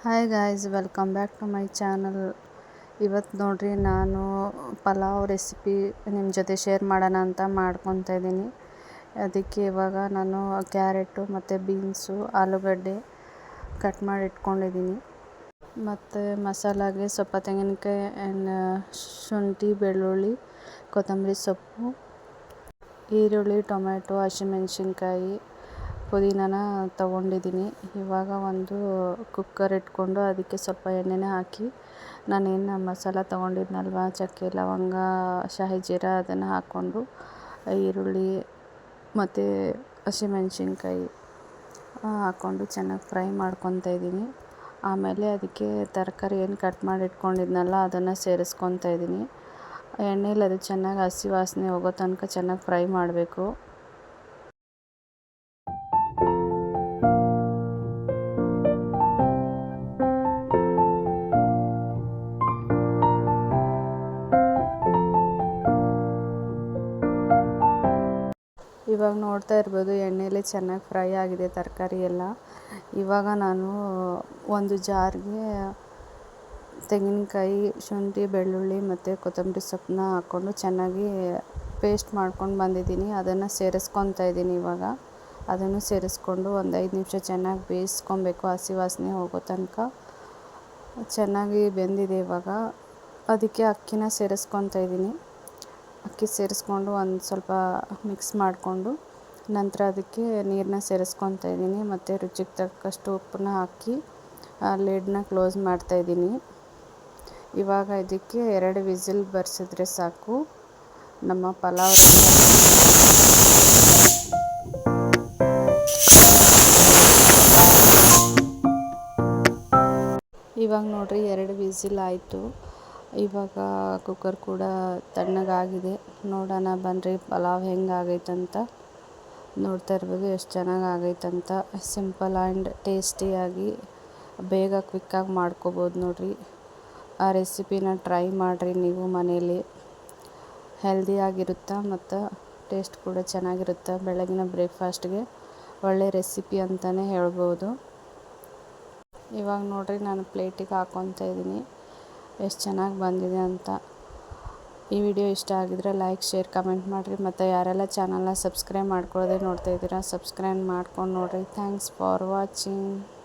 Hi guys, welcome back to my channel. ಇವತ್ತು ನೋಡ್ರಿ, ನಾನು ಪಲಾವ್ ರೆಸಿಪಿ ನಿಮ್ಮ ಜೊತೆ ಶೇರ್ ಮಾಡೋಣ ಅಂತ ಮಾಡ್ಕೊತಾ ಇದ್ದೀನಿ. ಅದಕ್ಕೆ ಇವಾಗ ನಾನು ಕ್ಯಾರೆಟು ಮತ್ತು ಬೀನ್ಸು, ಆಲೂಗಡ್ಡೆ ಕಟ್ ಮಾಡಿ ಇಟ್ಕೊಂಡಿದ್ದೀನಿ. ಮತ್ತು ಮಸಾಲಾಗೆ ಸ್ವಲ್ಪ ತೆಂಗಿನಕಾಯಿ ಆ್ಯಂಡ್ ಶುಂಠಿ, ಬೆಳ್ಳುಳ್ಳಿ, ಕೊತ್ತಂಬರಿ ಸೊಪ್ಪು, ಈರುಳ್ಳಿ, ಟೊಮೆಟೊ, ಹಸಿಮೆಣ್ಸಿನ್ಕಾಯಿ, ಪುದೀನಾನ ತೊಗೊಂಡಿದ್ದೀನಿ. ಇವಾಗ ಒಂದು ಕುಕ್ಕರ್ ಇಟ್ಕೊಂಡು ಅದಕ್ಕೆ ಸ್ವಲ್ಪ ಎಣ್ಣೆನ ಹಾಕಿ ನಾನೇನು ಮಸಾಲ ತೊಗೊಂಡಿದ್ನಲ್ವ, ಚಕ್ಕೆ, ಲವಂಗ, ಶಾಹಿ ಜೀರ, ಅದನ್ನು ಹಾಕ್ಕೊಂಡು ಈರುಳ್ಳಿ ಮತ್ತು ಹಸಿಮೆಣ್ಸಿನ್ಕಾಯಿ ಹಾಕ್ಕೊಂಡು ಚೆನ್ನಾಗಿ ಫ್ರೈ ಮಾಡ್ಕೊತಾ ಇದ್ದೀನಿ. ಆಮೇಲೆ ಅದಕ್ಕೆ ತರಕಾರಿ ಏನು ಕಟ್ ಮಾಡಿ ಇಟ್ಕೊಂಡಿದ್ನಲ್ಲ ಅದನ್ನು ಸೇರಿಸ್ಕೊತಾ ಇದ್ದೀನಿ. ಎಣ್ಣೆಲಿ ಅದು ಚೆನ್ನಾಗಿ ಹಸಿ ವಾಸನೆ ಹೋಗೋ ತನಕ ಚೆನ್ನಾಗಿ ಫ್ರೈ ಮಾಡಬೇಕು. ಇವಾಗ ನೋಡ್ತಾ ಇರ್ಬೋದು, ಎಣ್ಣೆಲಿ ಚೆನ್ನಾಗಿ ಫ್ರೈ ಆಗಿದೆ ತರಕಾರಿ ಎಲ್ಲ. ಇವಾಗ ನಾನು ಒಂದು ಜಾರ್ಗೆ ತೆಂಗಿನಕಾಯಿ, ಶುಂಠಿ, ಬೆಳ್ಳುಳ್ಳಿ ಮತ್ತು ಕೊತ್ತಂಬರಿ ಸೊಪ್ಪನ್ನ ಹಾಕ್ಕೊಂಡು ಚೆನ್ನಾಗಿ ಪೇಸ್ಟ್ ಮಾಡ್ಕೊಂಡು ಬಂದಿದ್ದೀನಿ. ಅದನ್ನು ಸೇರಿಸ್ಕೊತಾ ಇದ್ದೀನಿ. ಇವಾಗ ಅದನ್ನು ಸೇರಿಸ್ಕೊಂಡು ಒಂದು 5 ನಿಮಿಷ ಚೆನ್ನಾಗಿ ಬೇಯಿಸ್ಕೊಬೇಕು, ಹಸಿ ವಾಸನೆ ಹೋಗೋ ತನಕ. ಚೆನ್ನಾಗಿ ಬೆಂದಿದೆ. ಇವಾಗ ಅದಕ್ಕೆ ಅಕ್ಕಿನ ಸೇರಿಸ್ಕೊತಾ ಇದ್ದೀನಿ. ಅಕ್ಕಿ ಸೇರಿಸ್ಕೊಂಡು ಒಂದು ಸ್ವಲ್ಪ ಮಿಕ್ಸ್ ಮಾಡಿಕೊಂಡು ನಂತರ ಅದಕ್ಕೆ ನೀರನ್ನ ಸೇರಿಸ್ಕೊತಾ ಇದ್ದೀನಿ. ಮತ್ತು ರುಚಿಗೆ ತಕ್ಕಷ್ಟು ಉಪ್ಪನ್ನ ಹಾಕಿ ಲಿಡ್ನ ಕ್ಲೋಸ್ ಮಾಡ್ತಾಯಿದ್ದೀನಿ. ಇವಾಗ ಇದಕ್ಕೆ 2 ವಿಸಿಲ್ ಬರ್ಸಿದ್ರೆ ಸಾಕು, ನಮ್ಮ ಪಲಾವ್. ಇವಾಗ ನೋಡ್ರಿ, 2 ವಿಸಿಲ್ ಆಯಿತು. ಇವಾಗ ಕುಕ್ಕರ್ ಕೂಡ ತಣ್ಣಗಾಗಿದೆ. ನೋಡೋಣ ಬನ್ನಿರಿ ಪಲಾವ್ ಹೆಂಗೆ ಆಗೈತಂತ. ನೋಡ್ತಾ ಇರ್ಬೋದು ಎಷ್ಟು ಚೆನ್ನಾಗಿ ಆಗೈತಂತ. ಸಿಂಪಲ್ ಆ್ಯಂಡ್ ಟೇಸ್ಟಿಯಾಗಿ ಬೇಗ ಕ್ವಿಕ್ಕಾಗಿ ಮಾಡ್ಕೋಬೋದು ನೋಡಿರಿ. ಆ ರೆಸಿಪಿನ ಟ್ರೈ ಮಾಡಿರಿ ನೀವು ಮನೇಲಿ. ಹೆಲ್ದಿಯಾಗಿರುತ್ತೆ ಮತ್ತು ಟೇಸ್ಟ್ ಕೂಡ ಚೆನ್ನಾಗಿರುತ್ತೆ. ಬೆಳಗಿನ ಬ್ರೇಕ್ಫಾಸ್ಟ್ಗೆ ಒಳ್ಳೆ ರೆಸಿಪಿ ಅಂತಲೇ ಹೇಳ್ಬೋದು. ಇವಾಗ ನೋಡಿರಿ, ನಾನು ಪ್ಲೇಟಿಗೆ ಹಾಕ್ಕೊತಾ ಇದ್ದೀನಿ. ಎಷ್ಟು ಚೆನ್ನಾಗಿ ಬಂದಿದೆ ಅಂತ. ಈ ವಿಡಿಯೋ ಇಷ್ಟ ಆಗಿದ್ರೆ ಲೈಕ್, ಶೇರ್, ಕಮೆಂಟ್ ಮಾಡಿರಿ. ಮತ್ತು ಯಾರೆಲ್ಲ ಚಾನಲ್ನ ಸಬ್ಸ್ಕ್ರೈಬ್ ಮಾಡ್ಕೊಳ್ಳೋದೇ ನೋಡ್ತಾ ಇದ್ದೀರಾ, ಸಬ್ಸ್ಕ್ರೈಬ್ ಮಾಡ್ಕೊಂಡು ನೋಡಿರಿ. Thanks for watching.